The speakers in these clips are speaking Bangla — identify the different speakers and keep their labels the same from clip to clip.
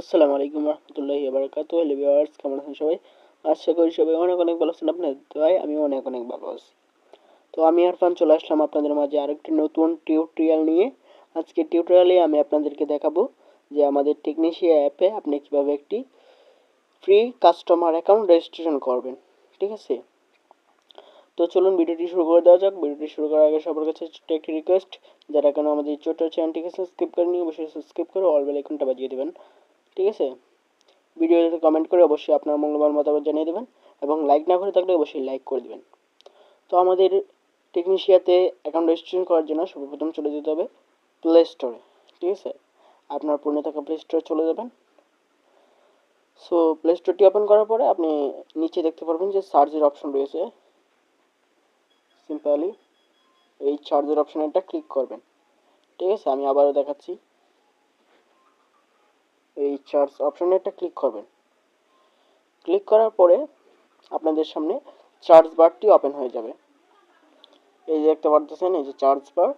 Speaker 1: আসসালামু আলাইকুম রহমতুল্লাহি ওয়া বারাকাতুহু। হ্যালো ভিউয়ার্স, কেমন আছেন সবাই? আশা করি সবাই অনেক অনেক ভালো আছেন। আপনাদের দোয়ায় আমি অনেক অনেক ভালো আছি। তো আমি আরফান চলে আসলাম আপনাদের মাঝে আরেকটি নতুন টিউটোরিয়াল নিয়ে। আজকে টিউটোরিয়ালে আমি আপনাদেরকে দেখাবো যে আমাদের টেকনিশিয়া অ্যাপে আপনি কিভাবে একটি ফ্রি কাস্টমার অ্যাকাউন্ট রেজিস্ট্রেশন করবেন। ঠিক আছে, তো চলুন ভিডিওটি শুরু করে দেওয়া যাক। ভিডিওটি শুরু করার আগে সবার কাছে ছোট্ট একটি রিকোয়েস্ট, যারা কেন আমাদের ছোট্ট চ্যানেলটিকে সাবস্ক্রাইব করেনি অবশ্যই সাবস্ক্রাইব করে অল বেল আইকনটা বাজিয়ে দেবেন। ঠিক আছে, ভিডিওতে কমেন্ট করে অবশ্যই আপনার মূল্যবান মতামত জানিয়ে দেবেন এবং লাইক না করে থাকলে অবশ্যই লাইক করে দেবেন। তো আমাদের টেকনিশিয়াতে অ্যাকাউন্ট রেজিস্ট্রেশন করার জন্য সর্বপ্রথম চলে যেতে হবে প্লে স্টোরে। ঠিক আছে, আপনার ফোনে থাকা প্লে স্টোরে চলে যাবেন। সো প্লে স্টোরটি ওপেন করার পরে আপনি নিচে দেখতে পারবেন যে সার্চের অপশন রয়েছে। সিম্পলি এই সার্চের অপশনে একটা ক্লিক করবেন। ঠিক আছে, আমি আবারও দেখাচ্ছি। এই সার্চ অপশনে একটা ক্লিক করবেন। ক্লিক করার পরে আপনাদের সামনে সার্চ বারটি ওপেন হয়ে যাবে। এই যে দেখতে পারতেছেন, এই যে সার্চ বার,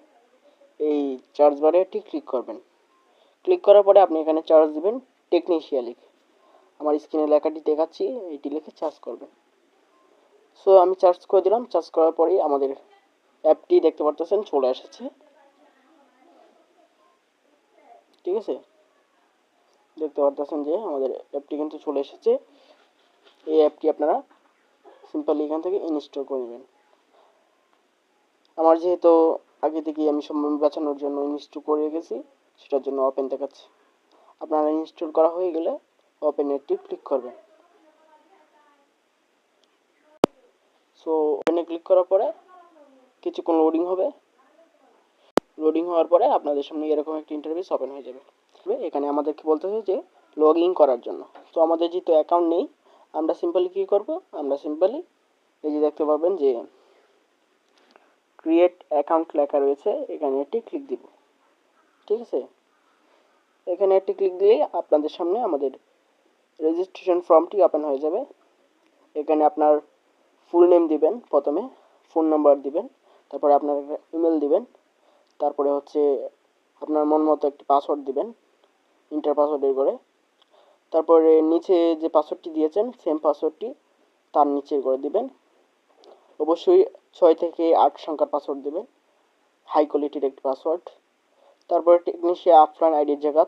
Speaker 1: এই সার্চ বারে একটি ক্লিক করবেন। ক্লিক করার পরে আপনি এখানে সার্চ দিবেন টেকনিশিয়া লিখে। আমার স্ক্রিনে লেখাটি দেখাচ্ছি, এইটি লিখে সার্চ করবেন। সো আমি সার্চ করে দিলাম। সার্চ করার পরেই আমাদের অ্যাপটি দেখতে পারতেছেন চলে এসেছে। ঠিক আছে, দেখতে পারতেছেন যে আমাদের অ্যাপটি কিন্তু চলে এসেছে। এই অ্যাপটি আপনারা সিম্পলি এখান থেকে ইনস্টল করে নেবেন। আমার যেহেতু আগে থেকেই আমি সময় বাঁচানোর জন্য ইনস্টল করে গেছি, সেটার জন্য ওপেন দেখাচ্ছে। আপনারা ইনস্টল করা হয়ে গেলে ওপেন একটি ক্লিক করবেন। সো ওপেনে ক্লিক করার পরে কিছুক্ষণ লোডিং হবে। লোডিং হওয়ার পরে আপনাদের সামনে এরকম একটি ইন্টারফেস ওপেন হয়ে যাবে। এখানে আমাদেরকে বলতে হবে যে লগ ইন করার জন্য। তো আমাদের যেহেতু অ্যাকাউন্ট নেই, আমরা সিম্পলি কী করব, আমরা সিম্পলি এই যে দেখতে পাবেন যে ক্রিয়েট অ্যাকাউন্ট লেখা রয়েছে, এখানে একটি ক্লিক দিব। ঠিক আছে, এখানে একটি ক্লিক দিলেই আপনাদের সামনে আমাদের রেজিস্ট্রেশন ফর্মটি ওপেন হয়ে যাবে। এখানে আপনার ফুল নেম দিবেন, প্রথমে ফোন নাম্বার দিবেন, তারপরে আপনার ইমেল দিবেন, তারপরে হচ্ছে আপনার মন মতো একটি পাসওয়ার্ড দিবেন, ইন্টার পাসওয়ার্ডের করে। তারপরে নিচে যে পাসওয়ার্ডটি দিয়েছেন সেম পাসওয়ার্ডটি তার নিচে করে দিবেন। অবশ্যই 6 থেকে 8 সংখ্যার পাসওয়ার্ড দেবেন, হাই কোয়ালিটির একটি পাসওয়ার্ড। তারপরে টেকনিশিয়া আফরান আইডির জায়গা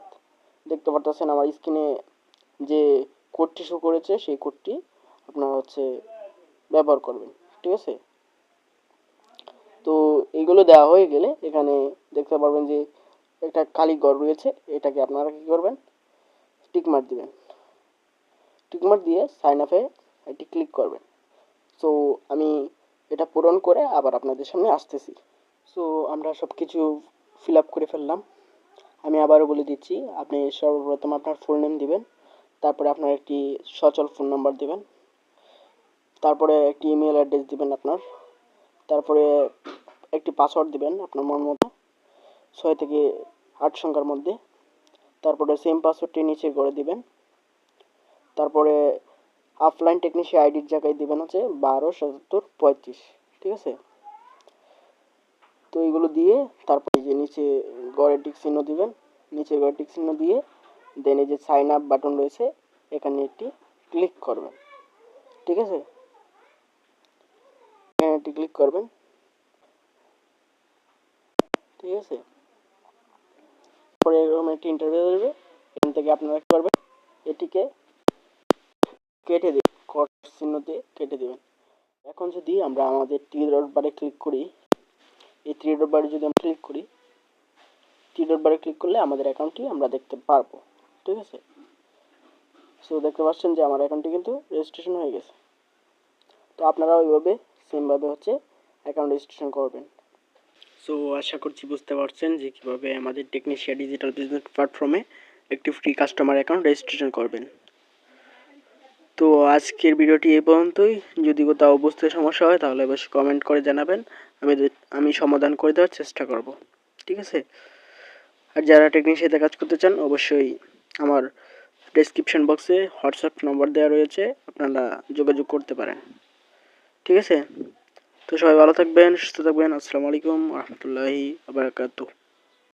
Speaker 1: দেখতে পারতেছেন আমার স্ক্রিনে যে কোডটি শো করেছে, সেই কোডটি আপনারা হচ্ছে ব্যবহার করবেন। ঠিক আছে, তো এইগুলো দেওয়া হয়ে গেলে এখানে দেখতে পারবেন যে একটা খালি ঘর রয়েছে, এটাকে আপনারা কী করবেন, টিকমার্ক দিবেন। টিকমার্ক দিয়ে সাইন আপে এটি ক্লিক করবেন। সো আমি এটা পূরণ করে আবার আপনাদের সামনে আসতেছি। সো আমরা সব কিছু ফিল আপ করে ফেললাম। আমি আবারও বলে দিচ্ছি, আপনি সর্বপ্রথম আপনার ফুল নেম দিবেন, তারপরে আপনার একটি সচল ফোন নাম্বার দিবেন, তারপরে একটি ইমেল অ্যাড্রেস দিবেন আপনার, তারপরে একটি পাসওয়ার্ড দিবেন আপনার মন মতো 6 থেকে 8 সংখ্যার মধ্যে। তারপরে সেম পাসওয়ার্ডটি নিচে করে দিবেন। তারপরে অফলাইন টেকনিশিয়া আইডির জায়গায় দিবেন হচ্ছে 127735। ঠিক আছে, তো এইগুলো দিয়ে তারপরে যে নিচে গড়ের টিক চিহ্ন দিবেন, নিচে গড়ের টিক চিহ্ন দিয়ে দেন এই যে সাইন আপ বাটন রয়েছে, এখানে একটি ক্লিক করবেন। ঠিক আছে, এখানে একটি ক্লিক করবেন। ঠিক আছে, পরে এরকম একটি ইন্টারভিউ দেবে। এখান থেকে আপনারা কী করবেন, এটিকে কেটে দিন, কট চিহ্ন দিয়ে কেটে দেবেন। এখন যদি আমরা আমাদের থ্রি ডট বারে ক্লিক করি, এই থ্রি ডট বারে যদি আমরা ক্লিক করি, থ্রি ডট বারে ক্লিক করলে আমাদের অ্যাকাউন্টটি আমরা দেখতে পারবো। ঠিক আছে, সো দেখতে পাচ্ছেন যে আমার অ্যাকাউন্টটি কিন্তু রেজিস্ট্রেশন হয়ে গেছে। তো আপনারা ওইভাবে সেমভাবে হচ্ছে অ্যাকাউন্ট রেজিস্ট্রেশন করবেন। সো আশা করছি বুঝতে পারছেন যে কীভাবে আমাদের টেকনিশিয়া ডিজিটাল বিজনেস প্ল্যাটফর্মে একটি ফ্রি কাস্টমার অ্যাকাউন্ট রেজিস্ট্রেশন করবেন। তো আজকের ভিডিওটি এই পর্যন্তই। যদি কোথাও বুঝতে সমস্যা হয় তাহলে অবশ্যই কমেন্ট করে জানাবেন, আমি সমাধান করে দেওয়ার চেষ্টা করব। ঠিক আছে, আর যারা টেকনিশিয়াতে কাজ করতে চান অবশ্যই আমার ডেসক্রিপশন বক্সে হোয়াটসঅ্যাপ নম্বর দেওয়া রয়েছে, আপনারা যোগাযোগ করতে পারেন। ঠিক আছে, তো সবাই ভালো থাকবেন, সুস্থ থাকবেন। আসসালামু আলাইকুম ওয়া রাহমাতুল্লাহি ওয়া বারাকাতুহু।